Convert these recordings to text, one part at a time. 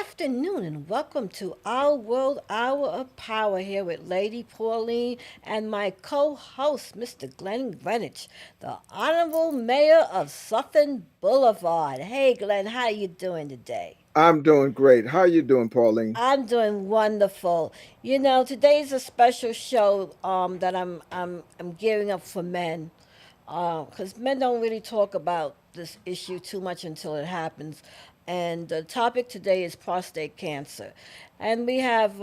afternoon, and welcome to Our World Hour of Power here with Lady Pauline and my co-host, Mr. Glenn Greenwich, the Honorable Mayor of Southern Boulevard. Hey, Glenn, how you doing today? I'm doing great. How are you doing, Pauline? I'm doing wonderful. You know, today's a special show that I'm gearing up for men, because men don't really talk about this issue too much until it happens. And the topic today is prostate cancer, and we have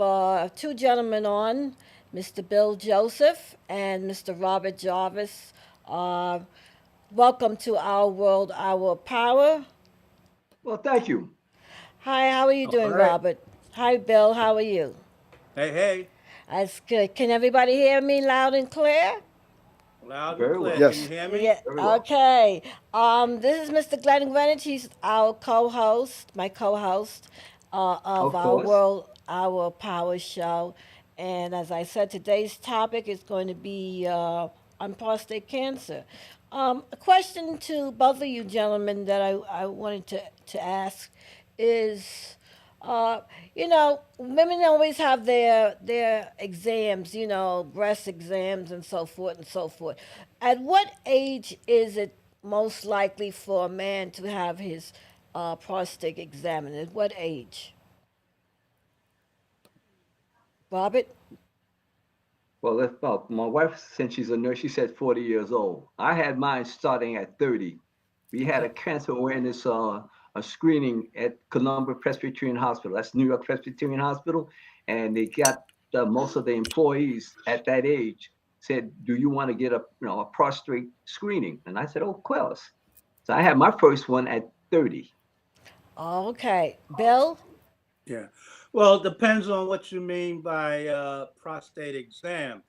two gentlemen on, Mr. Bill Joseph and Mr. Robert Jarvis. Uh, Welcome to Our World, Our Power. Well, thank you. Hi, how are you All doing, right. Robert? Hi, Bill. How are you? Hey, hey. That's good. Can everybody hear me loud and clear? Loud and Very clear. well. Can you Yes. hear me? Yeah. Very well. Okay. This is Mr. Glenn Greenwich. He's our co-host, my co-host of Of our course. World Our Power Show. And as I said, today's topic is going to be on prostate cancer. A question to both of you gentlemen that I wanted to ask is uh, women always have their exams, breast exams and so forth and so forth. At what age is it most likely for a man to have his prostate examined? At what age, Robert? Well, well, my wife, since she's a nurse, she said 40 years old. I had mine starting at 30. We had Okay. a cancer awareness a screening at Columbia Presbyterian Hospital. That's New York Presbyterian Hospital. And they got most of the employees at that age said, do you want to get a prostate screening? And I said, oh, of course. So I had my first one at 30. Okay, Bill. Yeah. Well, it depends on what you mean by prostate exam.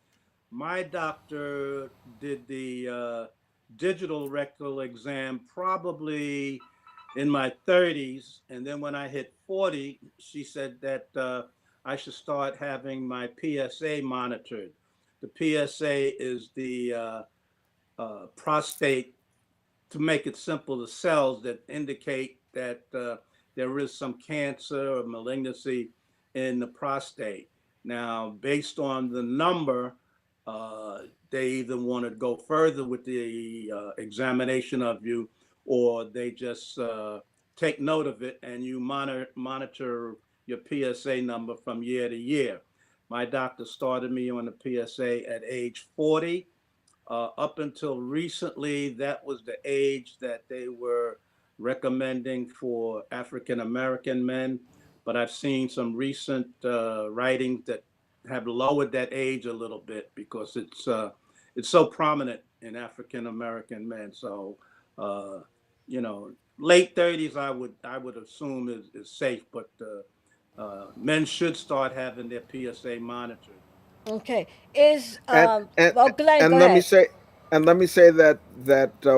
My doctor did the digital rectal exam probably in my 30s. And then when I hit 40, she said that I should start having my PSA monitored. The PSA is the prostate, to make it simple, the cells that indicate that there is some cancer or malignancy in the prostate. Now, based on the number, they either want to go further with the examination of you, or they just take note of it and you monitor your PSA number from year to year. My doctor started me on the PSA at age 40. Up until recently, that was the age that they were recommending for African American men. But I've seen some recent writings that have lowered that age a little bit because it's so prominent in African American men. So uh, you know, late 30s, I would assume is safe, but men should start having their PSA monitored. Okay, is And and well, Glenn, go and let me ahead. say that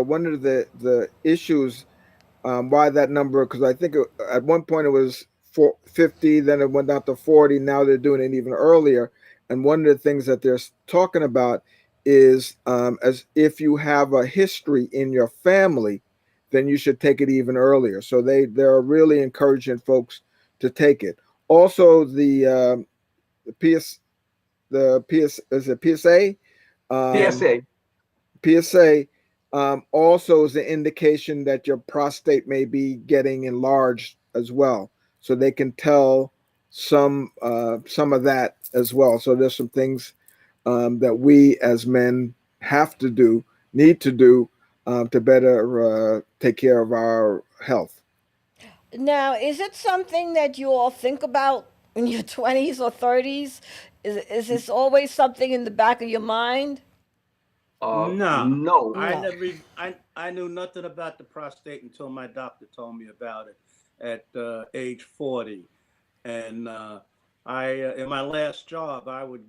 one of the issues why that number, because I think at one point it was 50, then it went down to 40. Now they're doing it even earlier. And one of the things that they're talking about is as if you have a history in your family, then you should take it even earlier. So they're really encouraging folks to take it. Also, the PS the PS is it PSA um, PSA. PSA also is an indication that your prostate may be getting enlarged as well. So they can tell some of that as well. So there's some things that we as men have to do, need to do to better take care of our health. Now, is it something that you all think about in your 20s or 30s? Is this always something in the back of your mind? No, No. I No. never. I knew nothing about the prostate until my doctor told me about it at age 40, and I in my last job I would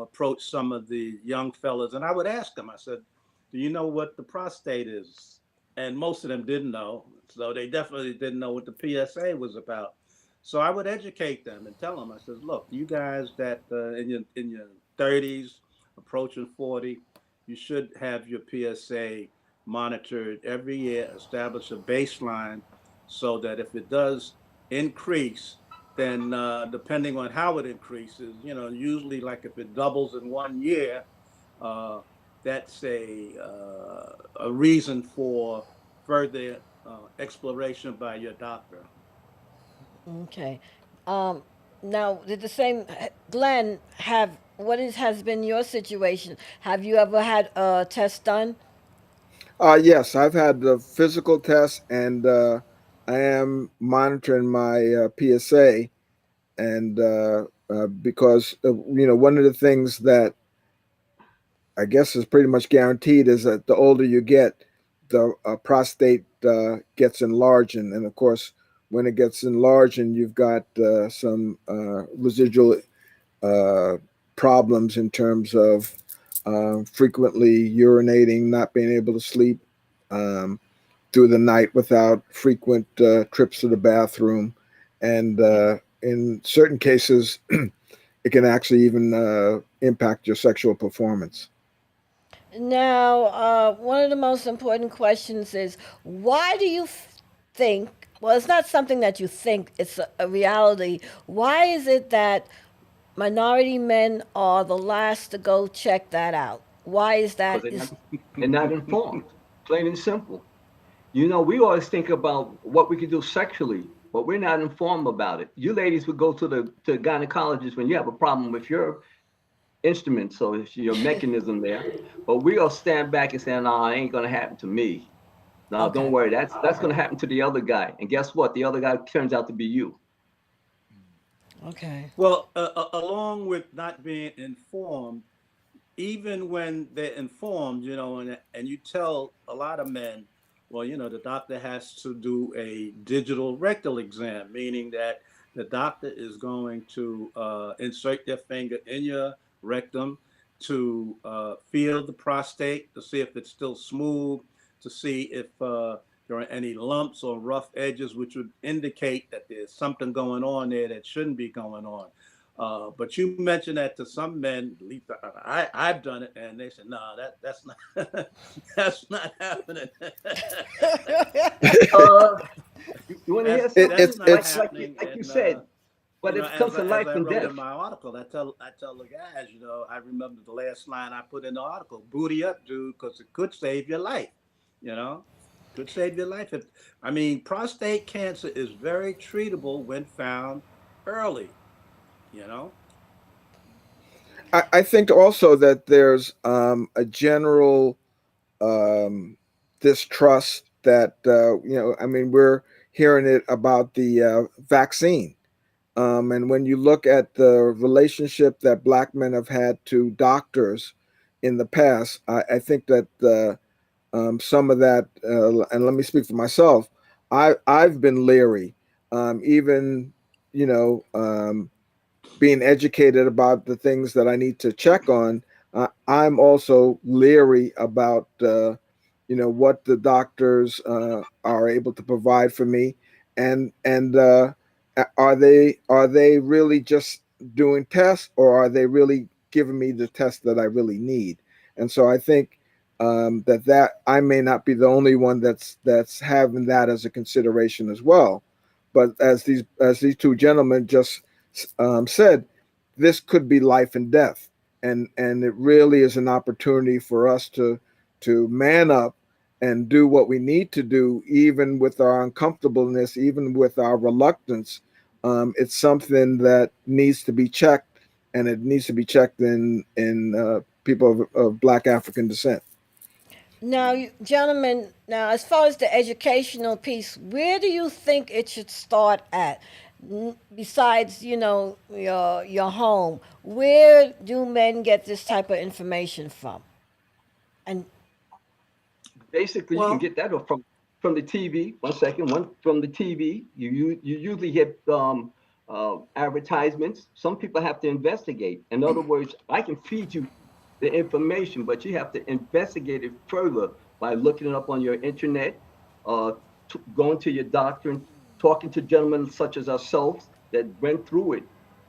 approach some of the young fellas and I would ask them. I said, "Do you know what the prostate is?" And most of them didn't know, so they definitely didn't know what the PSA was about. So I would educate them and tell them. I said, "Look, you guys that in your 30s, approaching 40, you should have your PSA monitored every year, establish a baseline so that if it does increase, then depending on how it increases, usually like if it doubles in 1 year, uh, that's a reason for further exploration by your doctor. Okay. Um, Now, did the same Glenn have has been your situation? Have you ever had a test done? Yes, I've had the physical test, and I am monitoring my PSA, and because one of the things that I guess is pretty much guaranteed is that the older you get, the prostate gets enlarged, and of course, when it gets enlarged, and you've got some residual uh, problems in terms of frequently urinating, not being able to sleep um, through the night without frequent trips to the bathroom, and in certain cases, it can actually even impact your sexual performance. Now, one of the most important questions is why do you think, well, it's not something that you think, it's a reality. Why is it that minority men are the last to go check that out? Why is Because that? Is they're not informed, plain and simple. We always think about what we could do sexually, but we're not informed about it. You ladies would go to the gynecologist when you have a problem with your instrument, so it's your mechanism there. But we all stand back and say, "No, it ain't gonna happen to me. No, don't okay. worry. That's gonna happen to the other guy." And guess what? The other guy turns out to be you. Okay. Well, along with not being informed, even when they're informed, and you tell a lot of men, well, the doctor has to do a digital rectal exam, meaning that the doctor is going to insert their finger in your rectum to feel the prostate to see if it's still smooth, to see if there are any lumps or rough edges, which would indicate that there's something going on there that shouldn't be going on. But you mentioned that to some men, at least I've done it, and they said, "No, that's not that's not happening. Uh, you want to hear that's It, something? that's it's not Like it's like you happening." like you And said, but if it comes to as life I and wrote death, in my article, I tell the guys, I remember the last line I put in the article: "Booty up, dude, because it could save your life." You know, could save your life. Prostate cancer is very treatable when found early. You know. I think also that there's a general um, distrust that I mean, we're hearing it about the vaccine, and when you look at the relationship that black men have had to doctors in the past, I think that some of that, and let me speak for myself, I've been leery, even you know. Being educated about the things that I need to check on, I'm also leery about what the doctors are able to provide for me, and are they really just doing tests, or are they really giving me the test that I really need? And so I think that I may not be the only one that's having that as a consideration as well. But as these two gentlemen just said, this could be life and death, and it really is an opportunity for us to man up and do what we need to do, even with our uncomfortableness, even with our reluctance. It's something that needs to be checked, and it needs to be checked in people of Black African descent. Now, gentlemen, now as far as the educational piece, where do you think it should start at? Besides, your home, where do men get this type of information from? And basically you can Well, get that from the TV. One second, one from the TV. You usually get advertisements. Some people have to investigate. In other words, I can feed you the information, but you have to investigate it further by looking it up on your internet, uh, going to your doctor, and talking to gentlemen such as ourselves that went through it.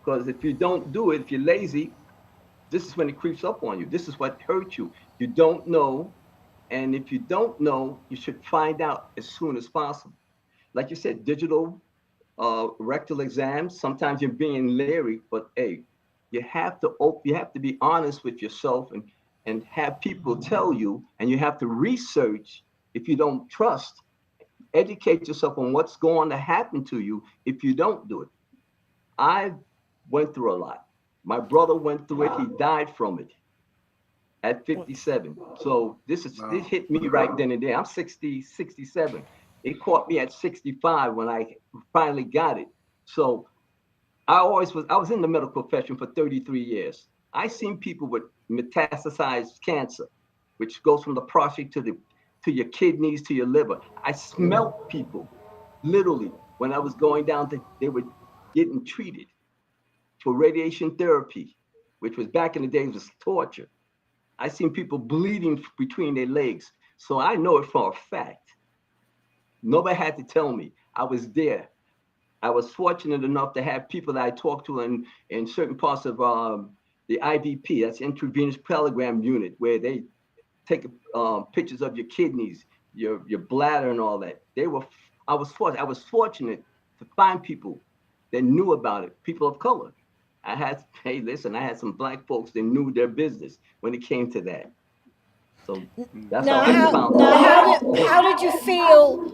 Because if you don't do it, if you're lazy, this is when it creeps up on you. This is what hurts you. You don't know, and if you don't know, you should find out as soon as possible. Like you said, digital rectal exams. Sometimes you're being leery, but hey, you have to be honest with yourself and have people tell you, and you have to research if you don't trust. Educate yourself on what's going to happen to you if you don't do it. I went through a lot. My brother went through it. He died from it at 57. So this hit me right then and there. I'm 60, 67. It caught me at 65 when I finally got it. So I was in the medical profession for 33 years. I seen people with metastasized cancer, which goes from the prostate to your kidneys to your liver. I smelt people literally when I was going down to they were getting treated for radiation therapy, which was back in the days was torture. I seen people bleeding between their legs. So I know it for a fact. Nobody had to tell me. I was there. I was fortunate enough to have people that I talked to in certain parts of the IVP, that's intravenous parallelogram unit, where they take pictures of your kidneys, your bladder, and all that. I was fortunate to find people that knew about it, people of color. Hey, listen, I had some black folks that knew their business when it came to that. So that's how I found out. how did you feel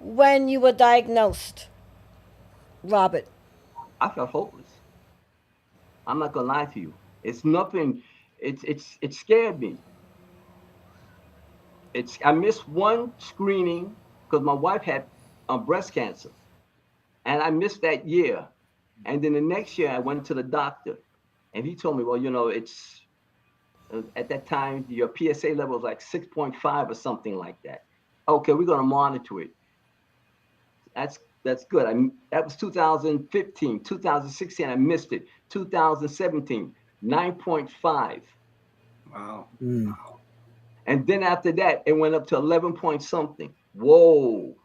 when you were diagnosed, Robert? I felt hopeless. I'm not gonna lie to you. It's nothing. It scared me. I missed one screening because my wife had breast cancer, and I missed that year. And then the next year, I went to the doctor, and he told me, well, it's at that time your PSA level was like 6.5 or something like that. Okay, we're gonna monitor it. That's good. That was 2015, 2016. I missed it. 2017, 9.5. Wow. Mm. And then after that, it went up to 11 point something. Whoa,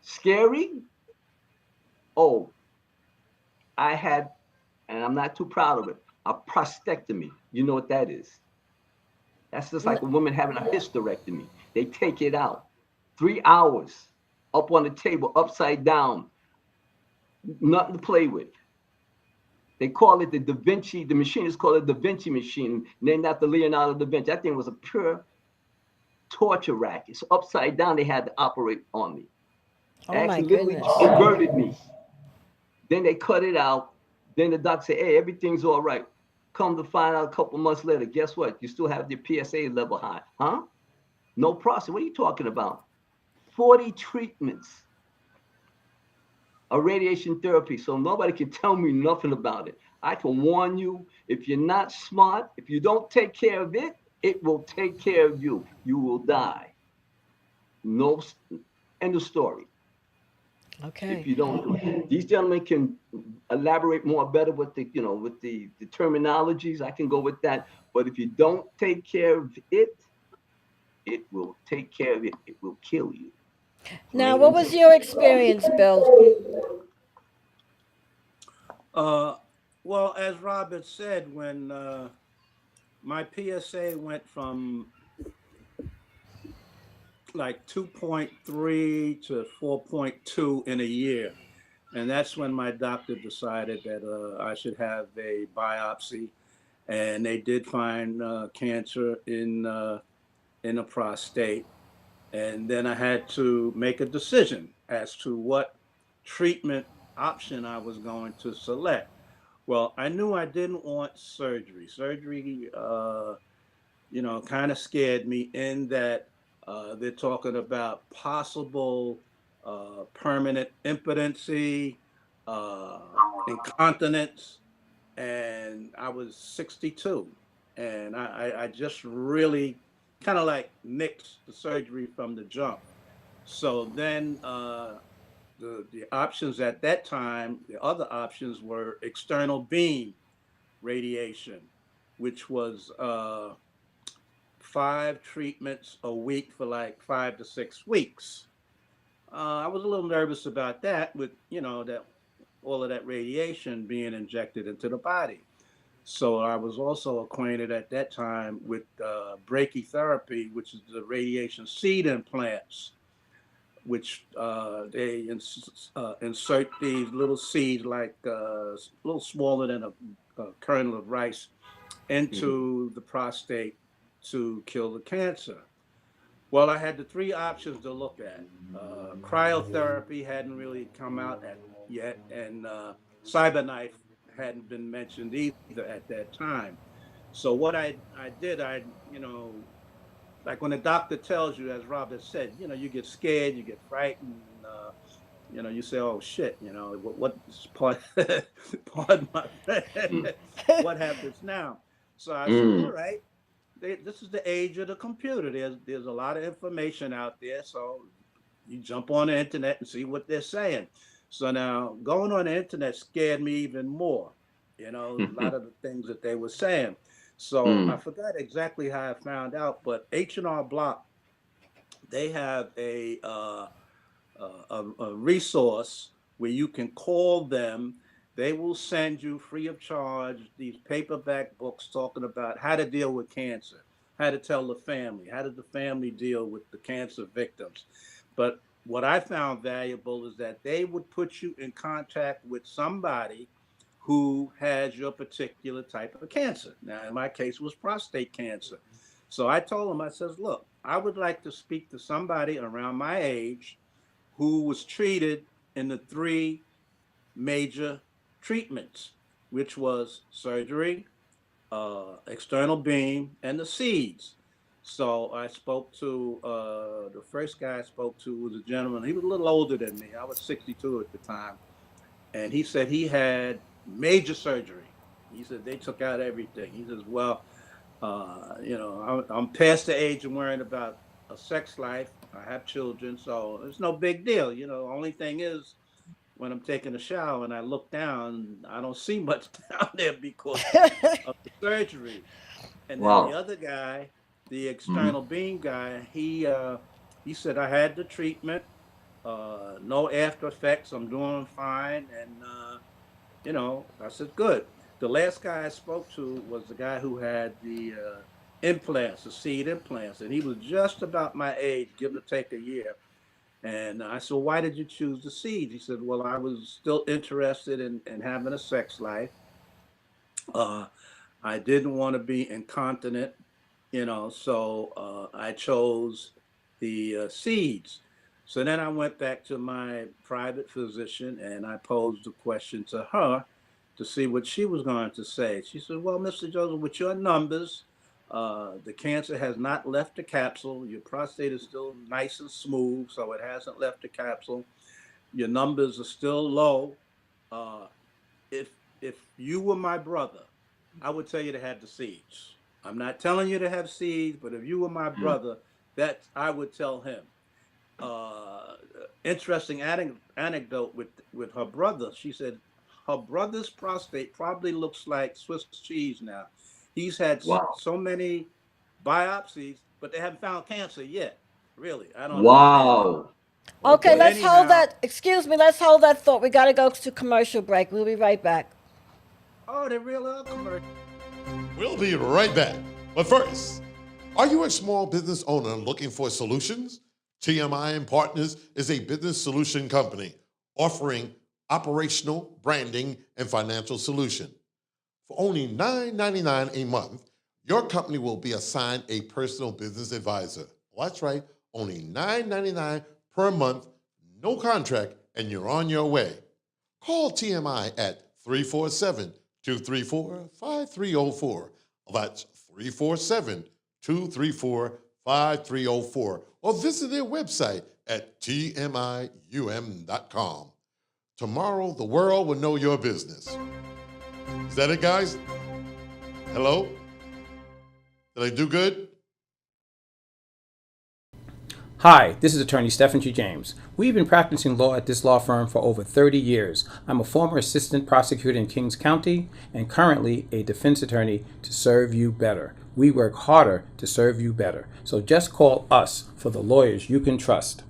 scary. Oh, I had, and I'm not too proud of it, a prostatectomy. You know what that is? That's just like a woman having a hysterectomy. They take it out. 3 hours up on the table, upside down, nothing to play with. They call it the Da Vinci, the machine is called a Da Vinci machine, named after Leonardo da Vinci. That thing was a pure torture rack. It's upside down. They had to operate on me. Oh my Actually, literally goodness. inverted me. Then they cut it out. Then the doc said, hey, everything's all right. Come to find out a couple months later, guess what? You still have your PSA level high. Huh? No prostate. What are you talking about? 40 treatments of radiation therapy. So nobody can tell me nothing about it. I can warn you, if you're not smart, if you don't take care of it, it will take care of you. You will die. No, end of story. Okay. If you don't do it. These gentlemen can elaborate more better with the terminologies. I can go with that. But if you don't take care of it, it will take care of it. It will kill you. Now, Plain what and was simple. your experience, Bill? Uh, well, as Robert said, when my PSA went from like 2.3 to 4.2 in a year. And that's when my doctor decided that I should have a biopsy. And they did find cancer in the prostate. And then I had to make a decision as to what treatment option I was going to select. Well, I knew I didn't want surgery. Surgery, kind of scared me in that they're talking about possible permanent impotency, uh, incontinence, and I was 62, and I just really kind of like nixed the surgery from the jump. So then the options at that time, the other options were external beam radiation, which was 5 treatments a week for like 5 to 6 weeks. I was a little nervous about that, with that all of that radiation being injected into the body. So I was also acquainted at that time with brachytherapy, which is the radiation seed implants, which they insert these little seeds like a little smaller than a kernel of rice into the prostate to kill the cancer. Well, I had the three options to look at. Cryotherapy hadn't really come out yet, and cyberknife hadn't been mentioned either at that time. So what I did, like when the doctor tells you, as Robert said, you get scared, you get frightened, you say, oh shit, what part, pardon my what happens now? So I said, all right, this is the age of the computer. There's a lot of information out there. So you jump on the internet and see what they're saying. So now going on the internet scared me even more, a lot of the things that they were saying. So I forgot exactly how I found out, but H&R Block, they have a resource where you can call them. They will send you free of charge these paperback books talking about how to deal with cancer, how to tell the family, how did the family deal with the cancer victims. But what I found valuable is that they would put you in contact with somebody who has your particular type of cancer. Now, in my case, it was prostate cancer. So I told him, I says, look, I would like to speak to somebody around my age who was treated in the three major treatments, which was surgery, external beam, and the seeds. So I spoke to, the first guy I spoke to was a gentleman. He was a little older than me. I was 62 at the time. And he said he had major surgery. He said they took out everything. He says, well, I'm past the age of worrying about a sex life. I have children, so it's no big deal. Only thing is, when I'm taking a shower and I look down, I don't see much down there because of the surgery. And then the other guy, the external beam guy, he said I had the treatment, no after effects. I'm doing fine, and I said good. The last guy I spoke to was the guy who had the implants, the seed implants, and he was just about my age, give or take a year. And I said, well, why did you choose the seeds? He said, well, I was still interested in having a sex life. I didn't want to be incontinent, so I chose the seeds. So then I went back to my private physician and I posed a question to her to see what she was going to say. She said, well, Mr. Joseph, with your numbers, the cancer has not left the capsule. Your prostate is still nice and smooth, so it hasn't left the capsule. Your numbers are still low. If you were my brother, I would tell you to have the seeds. I'm not telling you to have seeds, but if you were my brother, that I would tell him. Interesting anecdote with her brother. She said her brother's prostate probably looks like Swiss cheese now. He's had so many biopsies, but they haven't found cancer yet. Really, I don't understand. Okay, But let's hold anyhow, that. Excuse me, let's hold that thought. We got to go to commercial break. We'll be right back. oh, they really are commercial. We'll be right back. But first, are you a small business owner looking for solutions? TMI and Partners is a business solution company offering operational, branding, and financial solution. For only $9.99 a month, your company will be assigned a personal business advisor. Well, that's right, only $9.99 per month, no contract, and you're on your way. Call TMI at 347-234-5304. That's 347-234-5304. Or visit their website at tmium.com. Tomorrow, the world will know your business. Is that it, guys? Hello? Did I do good? Hi, this is attorney Stephen G. James. We've been practicing law at this law firm for over 30 years. I'm a former assistant prosecutor in Kings County and currently a defense attorney to serve you better. We work harder to serve you better. So just call us for the lawyers you can trust.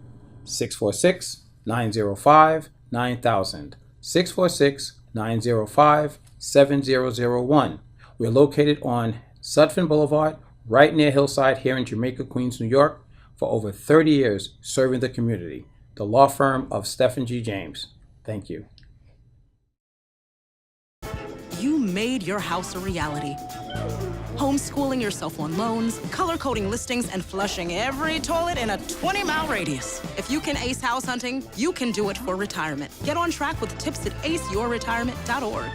646-905-9000. 646-905-7001. We're located on Sutphin Boulevard, right near Hillside here in Jamaica, Queens, New York, for over 30 years serving the community. the law firm of Stephen G. James. Thank you. You made your house a reality. Homeschooling yourself on loans, color-coding listings, and flushing every toilet in a 20-mile radius. If you can ace house hunting, you can do it for retirement. Get on track with tips at aceyourretirement.org.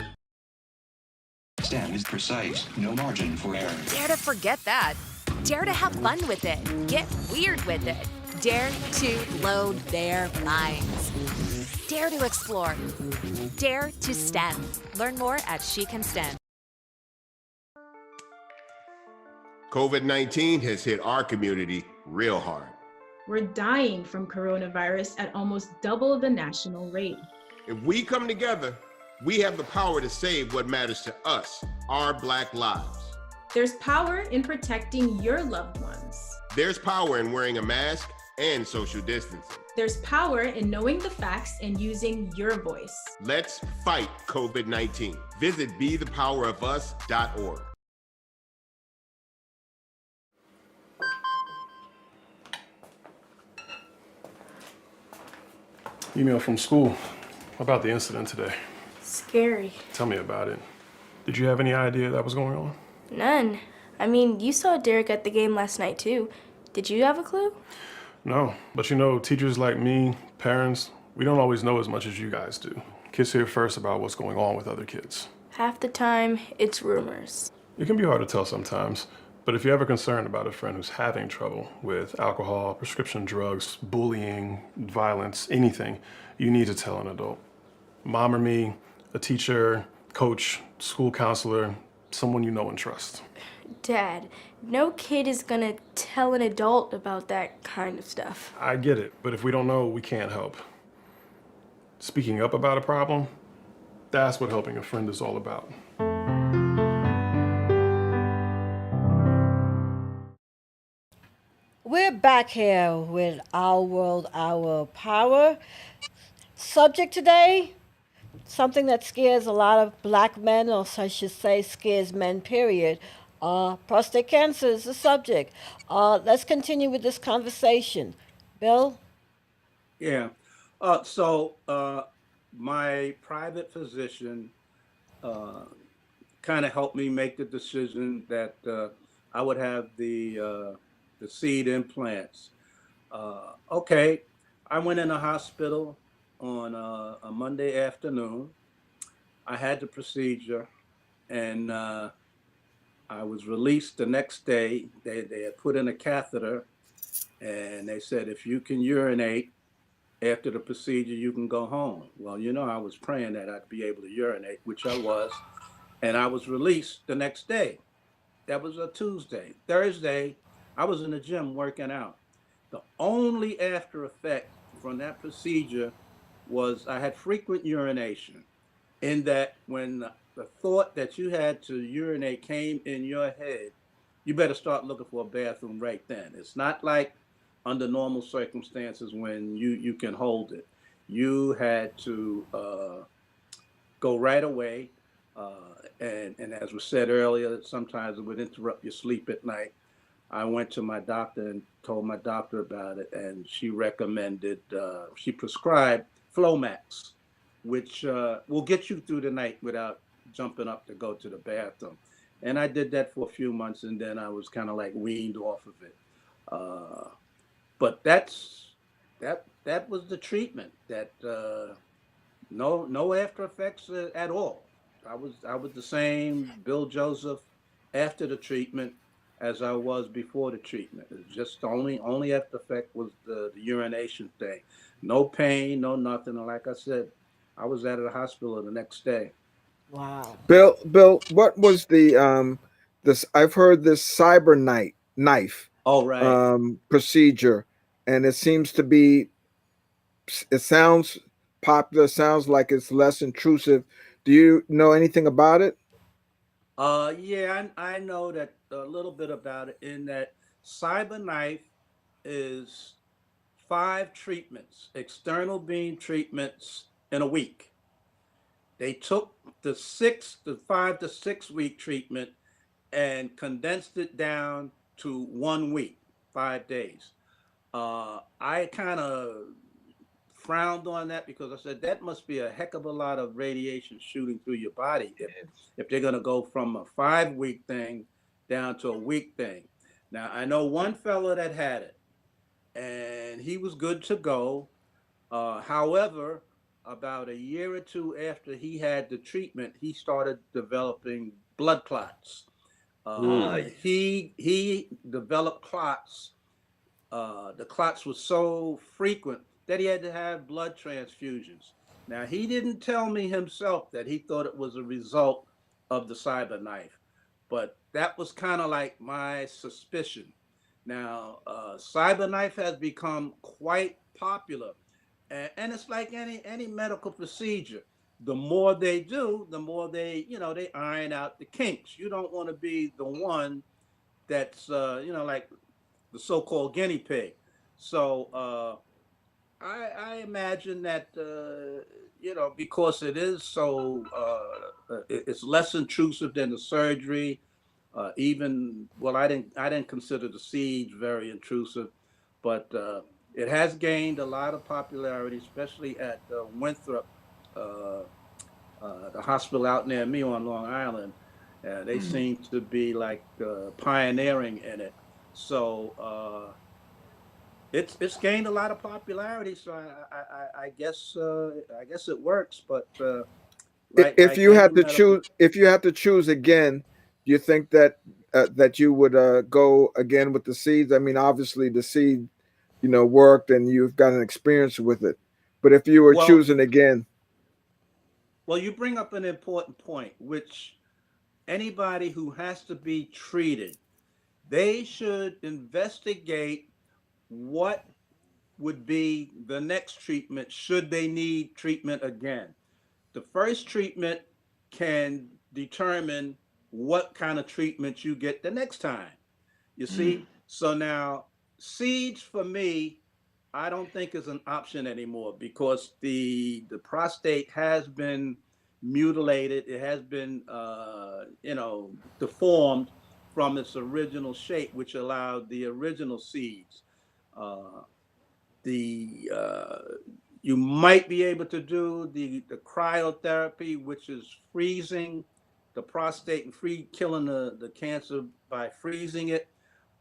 STEM is precise, no margin for error. Dare to forget that. Dare to have fun with it. Get weird with it. Dare to load their minds. Dare to explore. Dare to STEM. Learn more at She Can STEM. COVID-19 has hit our community real hard. We're dying from coronavirus at almost double the national rate. If we come together, we have the power to save what matters to us, our Black lives. There's power in protecting your loved ones. There's power in wearing a mask and social distancing. There's power in knowing the facts and using your voice. Let's fight COVID-19. Visit bethepowerofus.org. Email from school about the incident today. Scary. Tell me about it. Did you have any idea that was going on? None. I mean, you saw Derek at the game last night too. Did you have a clue? No, but you know, teachers like me, parents, we don't always know as much as you guys do. Kids hear first about what's going on with other kids. Half the time, it's rumors. It can be hard to tell sometimes, but if you're ever concerned about a friend who's having trouble with alcohol, prescription drugs, bullying, violence, anything, you need to tell an adult. Mom or me, a teacher, coach, school counselor, someone you know and trust. Dad, no kid is gonna tell an adult about that kind of stuff. I get it, but if we don't know, we can't help. Speaking up about a problem, that's what helping a friend is all about. We're back here with Our World, Our Power. Subject today, something that scares a lot of black men, or I should say scares men, period. Prostate cancer is the subject. Let's continue with this conversation. Bill? Yeah. My private physician kind of helped me make the decision that I would have the seed implants. Okay, I went in a hospital on a Monday afternoon. I had the procedure, and I was released the next day. They had put in a catheter, and they said, if you can urinate after the procedure, you can go home. Well, you know, I was praying that I'd be able to urinate, which I was, and I was released the next day. That was a Tuesday. Thursday, I was in the gym working out. The only after effect from that procedure was I had frequent urination, in that when the thought that you had to urinate came in your head, you better start looking for a bathroom right then. It's not like under normal circumstances when you can hold it. You had to go right away. And as was said earlier, sometimes it would interrupt your sleep at night. I went to my doctor and told my doctor about it, and she recommended, she prescribed Flomax, which will get you through the night without jumping up to go to the bathroom. And I did that for a few months, and then I was kind of like weaned off of it. But that was the treatment. That no after effects at all. I was the same Bill Joseph after the treatment as I was before the treatment. It was just the only after effect was the urination thing. No pain, no nothing. And like I said, I was out of the hospital the next day. Wow. Bill, what was the this? I've heard this cyber knife. Oh, right. Procedure, and it seems to be. It sounds popular. Sounds like it's less intrusive. Do you know anything about it? Yeah, I know that a little bit about it. In that cyber knife is 5 treatments, external beam treatments in a week. They took the 5 to 6 week treatment and condensed it down to 1 week, 5 days. I kind of frowned on that because I said that must be a heck of a lot of radiation shooting through your body if they're going to go from a 5-week thing down to a week thing. Now, I know one fellow that had it, and he was good to go. However, about a year or two after he had the treatment, he started developing blood clots. He developed clots. The clots were so frequent that he had to have blood transfusions. Now, he didn't tell me himself that he thought it was a result of the cyberknife, but that was kind of like my suspicion. Now, cyberknife has become quite popular, and it's like any medical procedure. The more they do, the more they iron out the kinks. You don't want to be the one that's like the so-called guinea pig. So I imagine that because it is so it's less intrusive than the surgery. I didn't consider the siege very intrusive, but it has gained a lot of popularity, especially at Winthrop, the hospital out near me on Long Island. They seem to be like pioneering in it. So it's gained a lot of popularity. So I guess it works. But If you had to choose again, do you think that that you would go again with the seeds? I mean, obviously the seed, worked and you've got an experience with it. But if you were choosing again, well, you bring up an important point, which anybody who has to be treated, they should investigate what would be the next treatment should they need treatment again. The first treatment can determine what kind of treatment you get the next time. You see? So now, seeds for me, I don't think is an option anymore because the prostate has been mutilated. It has been, deformed from its original shape, which allowed the original seeds. You might be able to do the cryotherapy, which is freezing the prostate and killing the cancer by freezing it.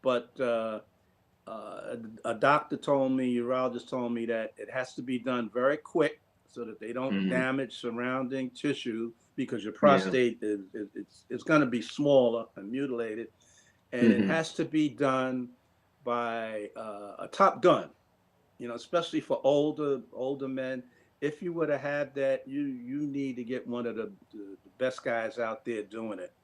But a doctor told me, urologist told me that it has to be done very quick so that they don't damage surrounding tissue because your prostate is going to be smaller and mutilated. And it has to be done by a top gun, especially for older men. If you were to have that, you need to get one of the best guys out there doing it.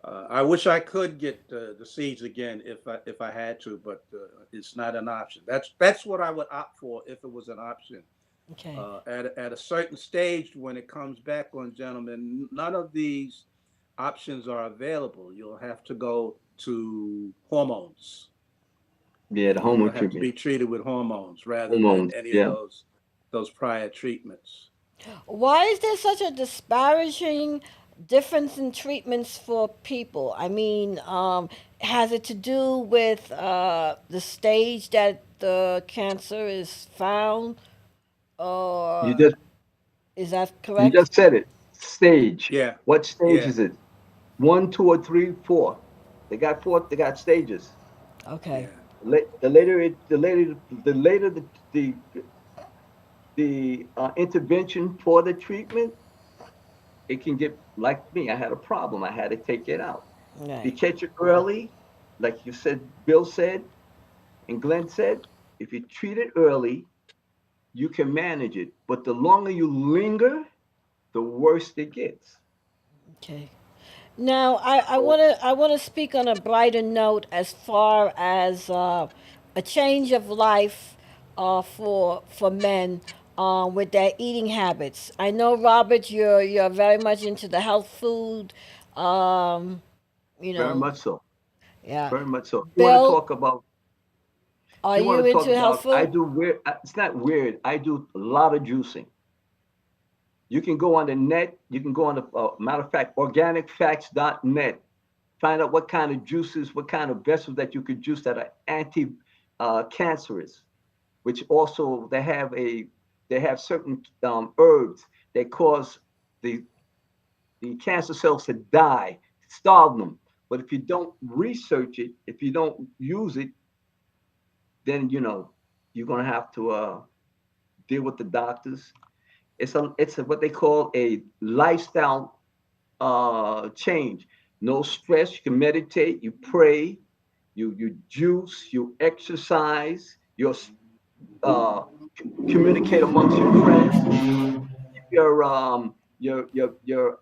I wish I could get the seeds again if I had to, but it's not an option. That's what I would opt for if it was an option. Okay. At a certain stage, when it comes back on, gentlemen, none of these options are available. You'll have to go to hormones. Yeah, the hormone You'll have to treatment. be treated with hormones rather than any of those prior treatments. Why is there such a disparaging difference in treatments for people? I mean, has it to do with the stage that the cancer is found, or is that correct? You just said it. Stage. Yeah. What stage is it? 1, 2, or 3, 4. They got 4. They got stages. Okay. The later the intervention for the treatment, it can get like me. I had a problem. I had to take it out. Right. If you catch it early, like you said, Bill said, and Glenn said, if you treat it early, you can manage it. But the longer you linger, the worse it gets. Okay. Now, I want to speak on a brighter note as far as a change of life for men with their eating habits. I know, Robert, you're very much into the health food. Very much so. Yeah. Very much so. Bill, You want to talk about? Are you into health food? I do weird. It's not weird. I do a lot of juicing. You can go on the net. You can go on the, matter of fact, organicfacts.net. Find out what kind of juices, what kind of vegetables that you could juice that are anti-cancerous. which also they have certain herbs that cause the cancer cells to die, starve them. But if you don't research it, if you don't use it, then you're gonna have to deal with the doctors. It's what they call a lifestyle change. No stress. You can meditate. You pray. You juice. You exercise. You uh, communicate amongst your friends. Your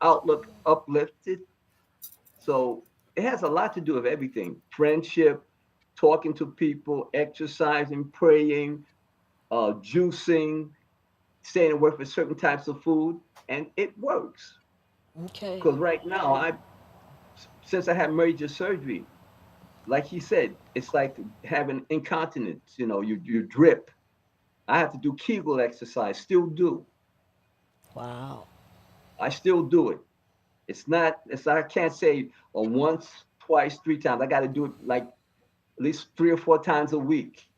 outlook uplifted. So it has a lot to do with everything: friendship, talking to people, exercising, praying, juicing, staying away from certain types of food, and it works. Okay. Because right now, since I had major surgery, like he said, it's like having incontinence. You drip. I have to do Kegel exercise. Still do. Wow. I still do it. I can't say once, twice, 3 times. I got to do it like at least 3 or 4 times a week,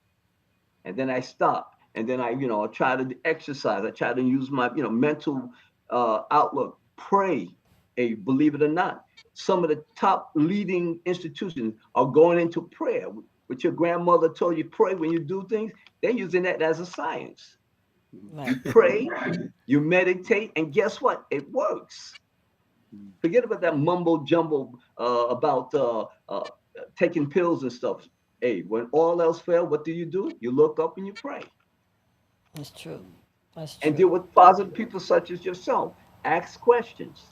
and then I stop. And then I try to exercise. I try to use my, mental outlook. Pray. Hey, believe it or not, some of the top leading institutions are going into prayer. What your grandmother told you, pray when you do things. They're using that as a science. Right. You pray, you meditate, and guess what? It works. Forget about that mumbo jumbo about taking pills and stuff. Hey, when all else fails, what do? You look up and you pray That's true. That's and true. deal with positive people such as yourself. Ask questions.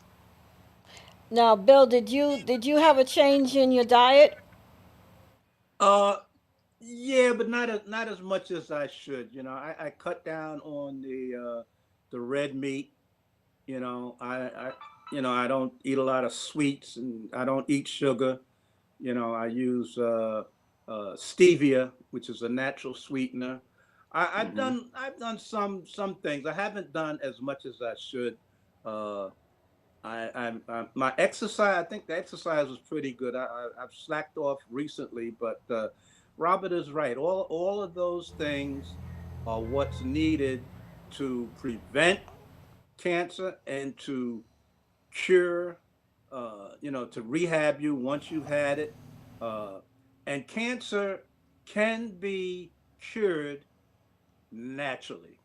Now, Bill, did you have a change in your diet? Uh, yeah, but not as much as I should. I cut down on the red meat. I don't eat a lot of sweets, and I don't eat sugar. I use stevia, which is a natural sweetener. I've Hmm. done some things. I haven't done as much as I should. Uh, my exercise. I think the exercise was pretty good. I've slacked off recently, but Robert is right. All of those things are what's needed to prevent cancer and to cure, to rehab you once you've had it. Uh, and cancer can be cured naturally.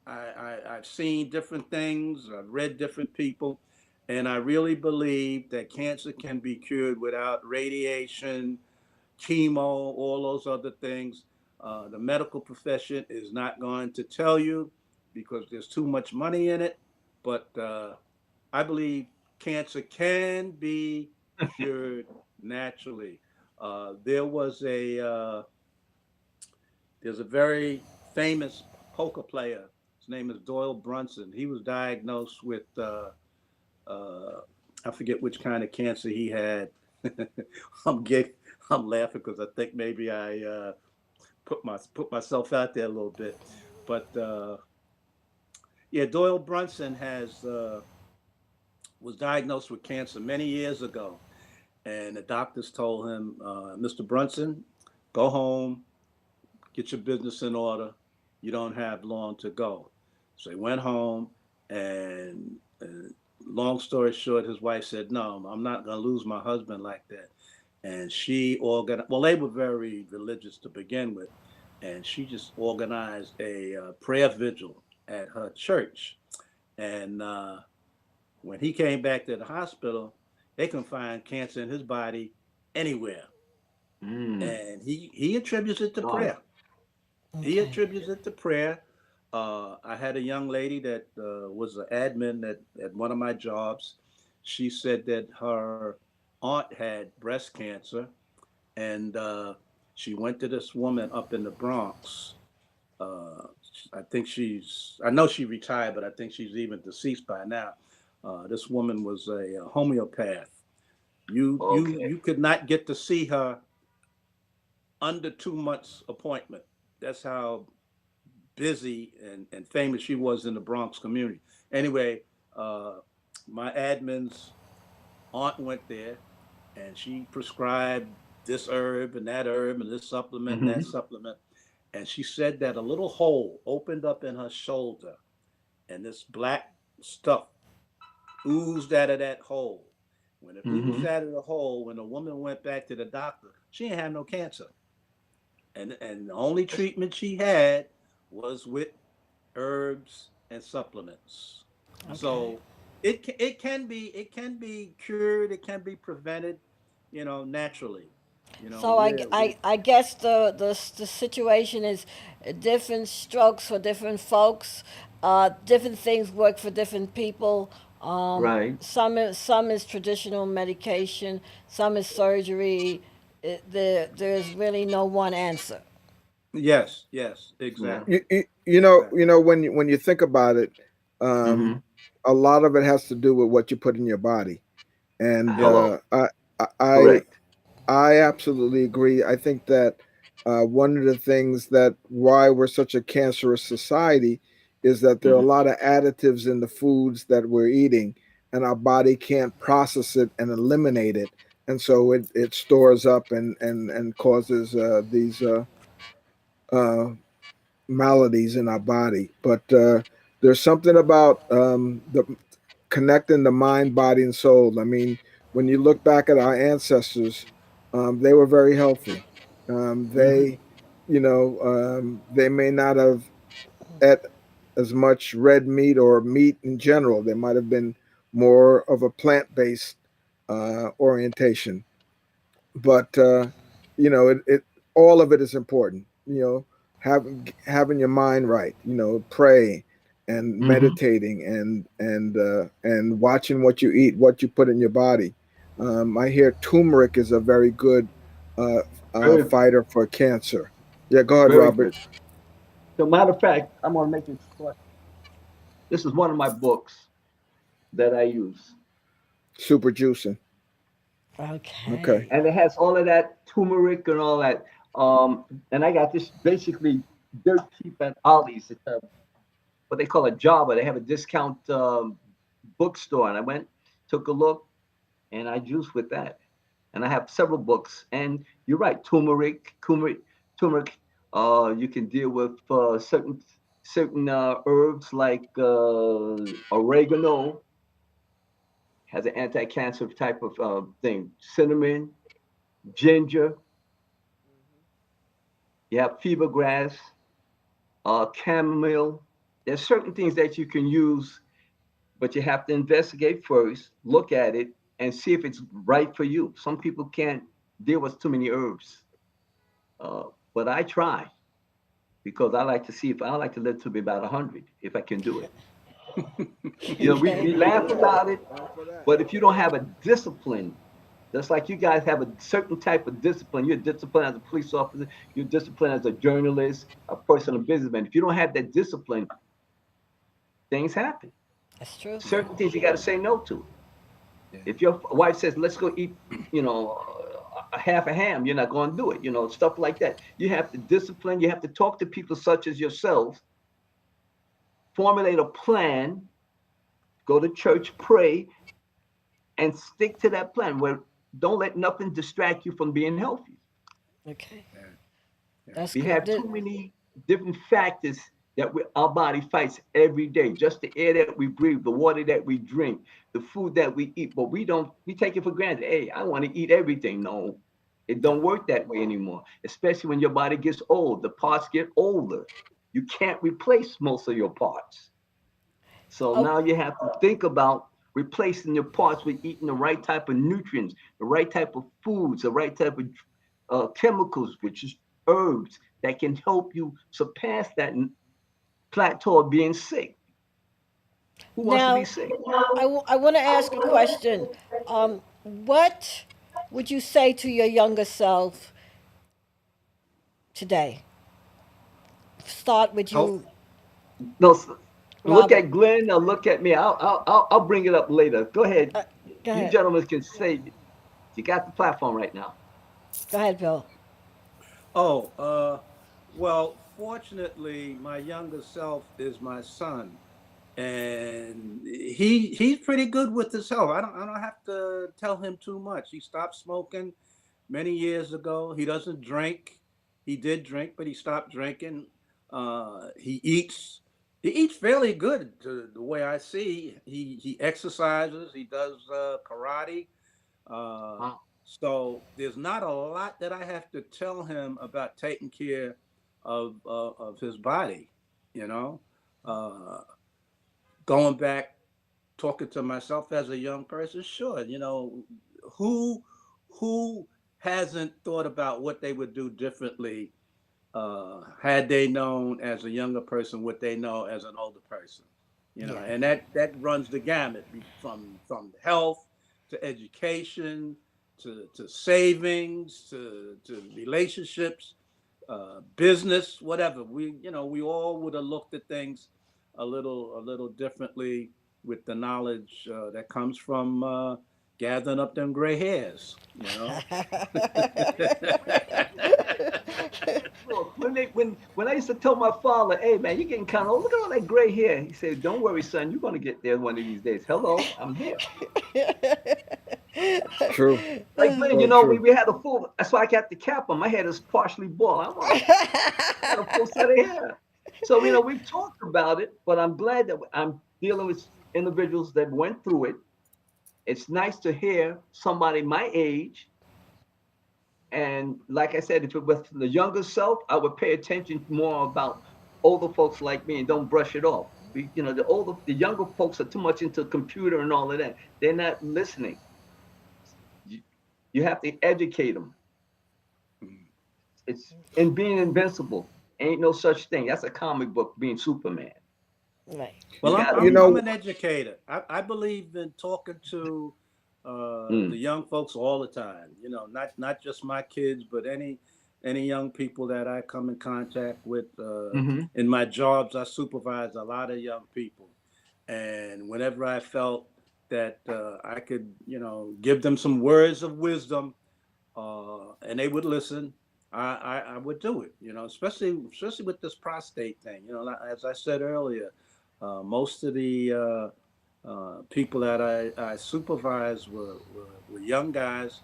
I've seen different things, I've read different people, and I really believe that cancer can be cured without radiation, chemo, all those other things. The medical profession is not going to tell you because there's too much money in it, but I believe cancer can be cured naturally. Uh, there was a there's a very famous poker player. His name is Doyle Brunson. He was diagnosed with I forget which kind of cancer he had. I'm gay. I'm laughing because I think maybe I put myself out there a little bit, but yeah, Doyle Brunson has was diagnosed with cancer many years ago, and the doctors told him, Mr. Brunson, go home, get your business in order. You don't have long to go. So he went home, and long story short, his wife said, "No, I'm not going to lose my husband like that." And she organized. Well, they were very religious to begin with, and she just organized a prayer vigil at her church. And when he came back to the hospital, they couldn't find cancer in his body anywhere, Mm. and he attributes it to God. prayer. He Okay. attributes it to prayer. I had a young lady that was an admin at one of my jobs. She said that her aunt had breast cancer, and she went to this woman up in the Bronx. Uh, I know she retired, but I think she's even deceased by now. This woman was a homeopath. Okay. You could not get to see her under 2 months appointment. That's how busy and famous she was in the Bronx community. Anyway, uh, my admin's aunt went there, and she prescribed this herb and that supplement and that Hmm. supplement. And she said that a little hole opened up in her shoulder, and this black stuff oozed out of that hole. When it oozed out of the hole, when the woman went back to the doctor, she didn't have no cancer. And the only treatment she had was with herbs and supplements. Okay. So it can be cured, it can be prevented, naturally. So I guess the situation is different strokes for different folks. Different things work for different people. Right. Some is traditional medication. Some is surgery. There's really no one answer. Yes, exactly. When you think about it, Mm-hmm. a lot of it has to do with what you put in your body, and Hello. I Correct. I absolutely agree. I think that one of the things that why we're such a cancerous society is that there are a Mm-hmm. lot of additives in the foods that we're eating, and our body can't process it and eliminate it, and so it stores up and causes these uh, maladies in our body. But there's something about the connecting the mind, body, and soul. I mean, when you look back at our ancestors, they were very healthy. Mm-hmm. They may not have ate as much red meat or meat in general. They might have been more of a plant-based orientation. But it all of it is important. Having your mind right. Pray and Mm-hmm. meditating and watching what you eat, what you put in your body. I hear turmeric is a very good uh, Very, fighter for cancer. Yeah, go ahead, very Robert. good. So, matter of fact, I'm gonna make it short. This is one of my books that I use, Super juicing. Okay. Okay. and it has all of that turmeric and all that. And I got this basically dirt cheap at Ollie's. It's what they call a Java. They have a discount bookstore, and I went, took a look, and I juice with that. And I have several books. And you're right, turmeric. You can deal with certain herbs like oregano has an anti-cancer type of thing. Cinnamon, ginger. You have fever grass, chamomile. There's certain things that you can use, but you have to investigate first, look at it, and see if it's right for you. Some people can't deal with too many herbs, uh, but I try because I like to see if I like to live to be about 100 if I can do it. We Okay. laugh about it, All for that. but if you don't have a discipline, just like you guys have a certain type of discipline, you're disciplined as a police officer, you're disciplined as a journalist, a person, a businessman. If you don't have that discipline, things happen. That's true. Certain things you got to say no to. If your wife says, "Let's go eat," a half a ham, you're not going to do it. Stuff like that. You have to discipline. You have to talk to people such as yourself. Formulate a plan. Go to church, pray, and stick to that plan. Where don't let nothing distract you from being healthy. Okay. That's We good. have too many different factors that our body fights every day. Just the air that we breathe, the water that we drink, the food that we eat. But we take it for granted. Hey, I want to eat everything. No, it don't work that way anymore. Especially when your body gets old, the parts get older. You can't replace most of your parts. So Oh, now you have to think about replacing your parts with eating the right type of nutrients, the right type of foods, the right type of chemicals, which is herbs that can help you surpass that plateau of being sick. Who wants to be now sick? I want to ask a question. What would you say to your younger self today? Start with Oh, you, No, look Robert. at Glenn or look at me. I'll bring it up later. Go ahead. Go You ahead. gentlemen can say you got the platform right now. Go ahead, Bill. oh, well, fortunately, my younger self is my son, and he's pretty good with his health. I don't have to tell him too much. He stopped smoking many years ago. He doesn't drink. he did drink, but he stopped drinking. He eats fairly good the way I see. He exercises. He does karate. Uh, Wow. so there's not a lot that I have to tell him about taking care of his body. You know, uh, going back talking to myself as a young person, sure, who who hasn't thought about what they would do differently had they known as a younger person what they know as an older person, Yeah. and that runs the gamut from health to education to savings to relationships, business, whatever. We all would have looked at things a little differently with the knowledge that comes from gathering up them gray hairs. Look, when I used to tell my father, "Hey man, you're getting kind of old. Look at all that gray hair." He said, "Don't worry, son. You're gonna get there one of these days." Hello, I'm here. True. Like Glenn, So we, true. we had a full. That's why I got the cap on. My head is partially bald. I got a full set of hair. So we've talked about it, but I'm glad that I'm dealing with individuals that went through it. It's nice to hear somebody my age. And like I said, if it was the younger self, I would pay attention more about older folks like me and don't brush it off. The younger folks are too much into computer and all of that. They're not listening. You have to educate them. It's in being invincible. Ain't no such thing. That's a comic book, being Superman. Right. Well, gotta I'm an educator. I believe in talking to Mm. the young folks all the time. Not just my kids, but any young people that I come in contact with. Mhm. In my jobs, I supervise a lot of young people, and whenever I felt that I could, give them some words of wisdom, and they would listen, I would do it. Especially with this prostate thing. As I said earlier, most of the people that I supervised were young guys,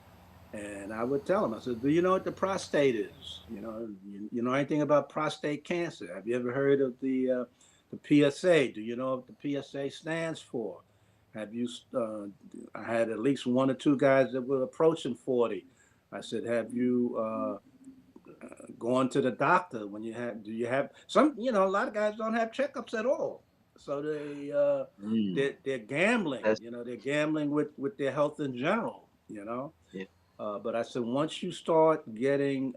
and I would tell them, I said, "Do you know what the prostate is? You know anything about prostate cancer? Have you ever heard of the PSA? Do you know what the PSA stands for? Have you?" I had at least one or two guys that were approaching 40. I said, "Have you gone to the doctor when you have? Do you have some? A lot of guys don't have checkups at all, so Mm. they're gambling. That's They're gambling with their health in general. yeah. But I said once you start getting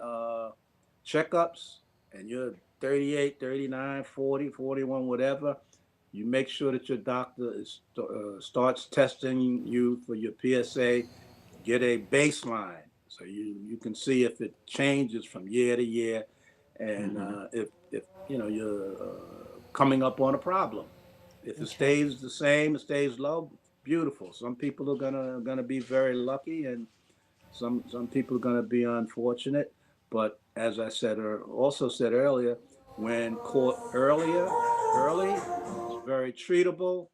checkups and you're 38, 39, 40, 41, whatever, you make sure that your doctor starts testing you for your PSA. Get a baseline so you can see if it changes from year to year, and Mhm. if you're coming up on a problem. If it Okay. stays the same, it stays low, beautiful. Some people are gonna be very lucky, and some people are gonna be unfortunate. But as I said or also said earlier, when caught early, it's very treatable.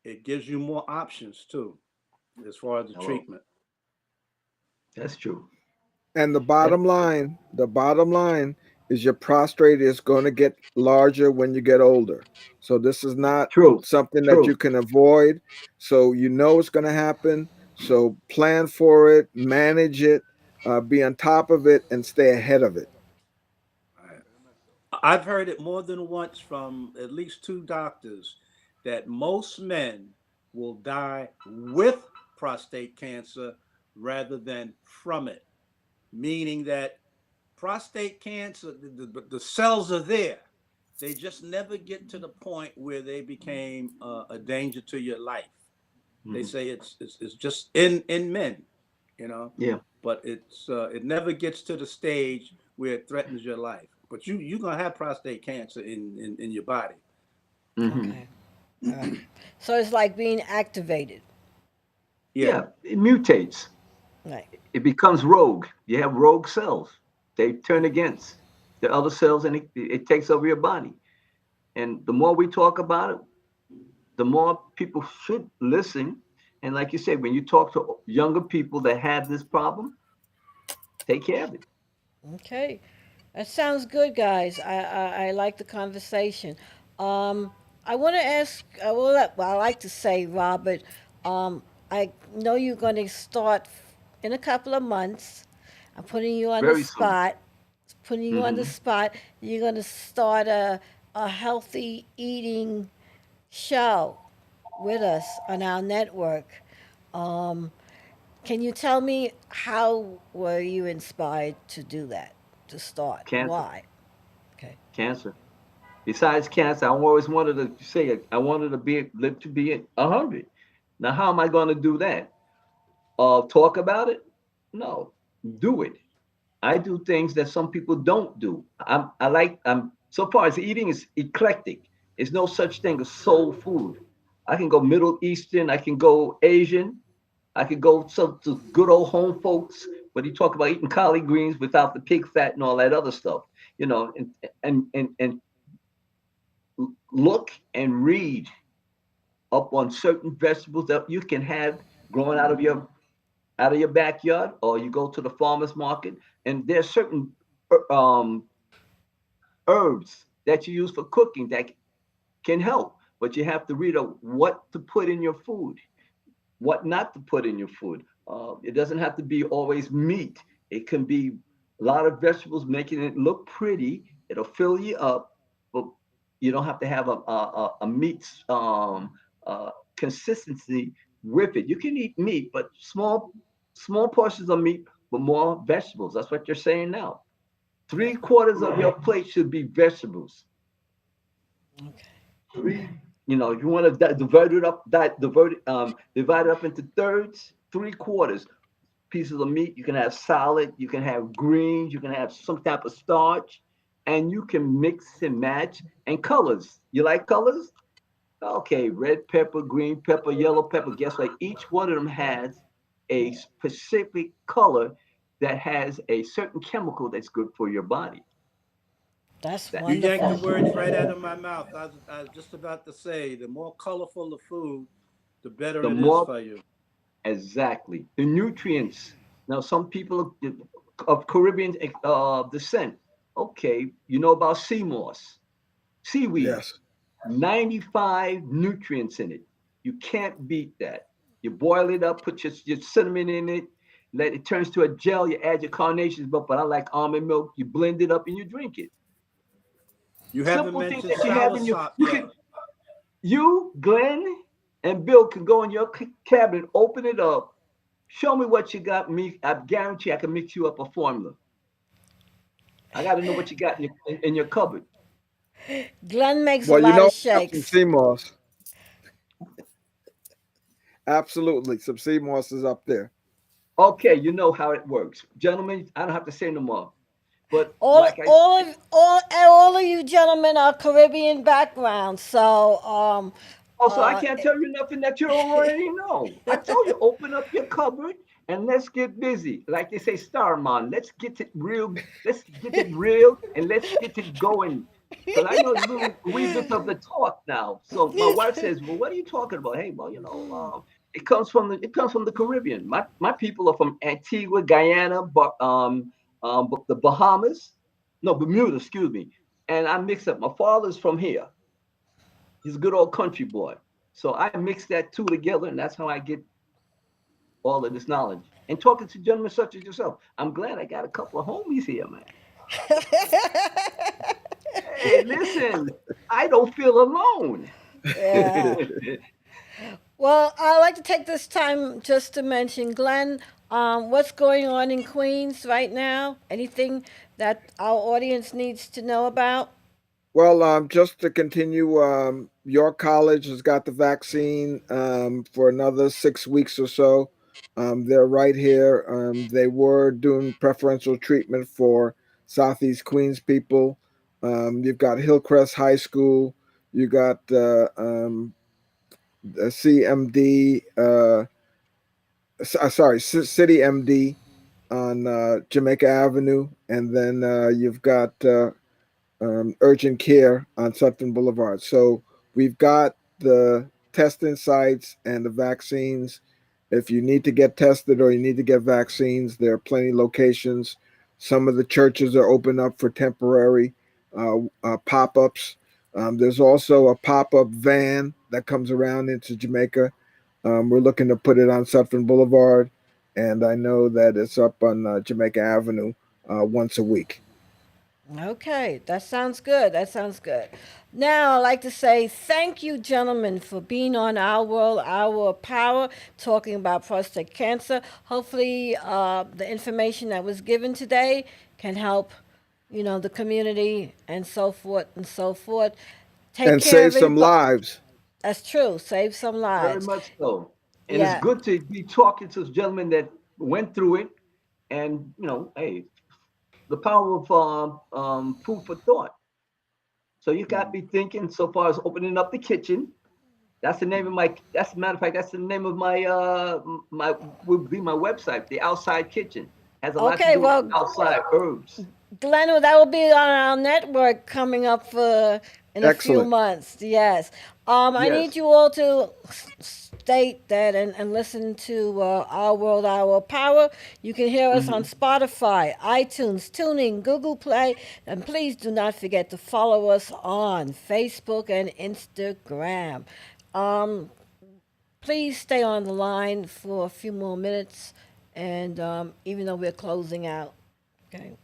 It gives you more options too, as far as the Hello. treatment. That's true. And That's the bottom line is your prostate is going to get larger when you get older. So this is not true. something that True. you can avoid. So it's going to happen. So plan for it, manage it, be on top of it, and stay ahead of it. I've heard it more than once from at least two doctors that most men will die with prostate cancer rather than from it, meaning that prostate cancer, the cells are there. They just never get to the point where they became a danger to your life. They Mhm. say it's just in men, you know, Yeah. but it never gets to the stage where it threatens your life. But you're gonna have prostate cancer in your body. Hmm. Okay. All right. So it's like being activated. Yeah. Yeah. It mutates. Right. It becomes rogue. You have rogue cells. They turn against the other cells, and it takes over your body. And the more we talk about it, the more people should listen. And like you said, when you talk to younger people that have this problem, take care of it. Okay. That sounds good, guys. I like the conversation. I want to ask, I like to say, Robert, I know you're going to start in a couple of months. I'm putting you on the Very soon. spot. Putting you on the Hmm. spot. You're going to start a healthy eating show with us on our network. Um, can you tell me how were you inspired to do that, to start? Cancer. Why? Okay. Cancer. Besides cancer, I always wanted to say it. I wanted to live to be 100. Now, how am I going to do that? Talk about it? No, do it. I do things that some people don't do. I'm so far as eating is eclectic. There's no such thing as soul food. I can go Middle Eastern, I can go Asian, I could go to good old home folks, but you talk about eating collard greens without the pig fat and all that other stuff, you know, and look and read up on certain vegetables that you can have growing out of your backyard, or you go to the farmers market, and there's certain um, herbs that you use for cooking that can help. But you have to read up what to put in your food, what not to put in your food. It doesn't have to be always meat. It can be a lot of vegetables making it look pretty. It'll fill you up, but you don't have to have a meat consistency with it. You can eat meat, but small portions of meat, but more vegetables. That's what you're saying now. Three-quarters of your plate should be vegetables. Three, if you want to divide it up into thirds, three-quarters pieces of meat. You can have salad, you can have greens, you can have some type of starch, and you can mix and match. And colors. You like colors? Okay, red pepper, green pepper, yellow pepper. Guess what? Each one of them has a specific color that has a certain chemical that's good for your body. That's That You yanked the wonderful. words right out of my mouth. I was just about to say, the more colorful the food, the better the it is more for you. exactly the nutrients. Now, some people of Caribbean descent, okay, you know about sea moss, seaweed, Yes. 95 nutrients in it. You can't beat that. You boil it up, put your cinnamon in it, let it turns to a gel. You add your carnations milk, but I like almond milk. You blend it up and you drink it. You haven't Simple things mentioned that you have in your soursop you yet. can you Glenn and Bill can go in your cabinet, open it up, show me what you got. Me, I guarantee I can mix you up a formula. I got to know what you got in your cupboard. Glenn makes a Well, lot of I have some shakes. sea moss. Absolutely, some sea moss is up there. Okay, you know how it works, gentlemen. I don't have to say no more. But All, like I all, said, of, all of you gentlemen are Caribbean background, so also I uh, can't tell you nothing that you don't already know. I told you, open up your cupboard and let's get busy. Like they say, Starman, let's get it real. Let's get it real and let's get it going. Because I know a little wee bit of the talk now. So my wife says, "Well, what are you talking about?" Hey, well, it comes from the Caribbean. My people are from Antigua, Guyana, but the Bahamas, no Bermuda, excuse me. And I mix up. My father's from here. He's a good old country boy. So I mix that two together, and that's how I get all of this knowledge. And talking to gentlemen such as yourself, I'm glad I got a couple of homies here, man. Hey, listen, I don't feel alone. yeah. Well, I'd like to take this time just to mention, Glenn, what's going on in Queens right now? Anything that our audience needs to know about? Well, just to continue, York College has got the vaccine for another 6 weeks or so. They're right here. They were doing preferential treatment for Southeast Queens people. You've got Hillcrest High School. You got CMD, City MD on Jamaica Avenue, and then you've got urgent care on Sutton Boulevard. So we've got the testing sites and the vaccines. If you need to get tested or you need to get vaccines, there are plenty of locations. Some of the churches are open up for temporary pop-ups. There's also a pop-up van that comes around into Jamaica. We're looking to put it on Sutphin Boulevard, and I know that it's up on Jamaica Avenue once a week. Okay, that sounds good. That sounds good. Now, I'd like to say thank you, gentlemen, for being on Our World, Our Power, talking about prostate cancer. Hopefully, the information that was given today can help, the community and so forth and so forth. Take And care save of some everybody. lives. That's true. Save some Very lives. much so. And it's Yeah. good to be talking to gentlemen that went through it. And, hey, the power of food for thought. So you got me thinking so far as opening up the kitchen. That's the name of my, that's a matter of fact, that's the name of my, would be my website, The Outside Kitchen. Has a lot to Okay, do with well, outside herbs. Glenn, that will be on our network coming up in a few Excellent. months. Yes. I Yes. need you all to state that and listen to Our World, Our Power. You can hear us on Spotify, iTunes, TuneIn, Google Play, and please do not forget to follow us on Facebook and Instagram. Please stay on the line for a few more minutes, and even though we're closing out, okay.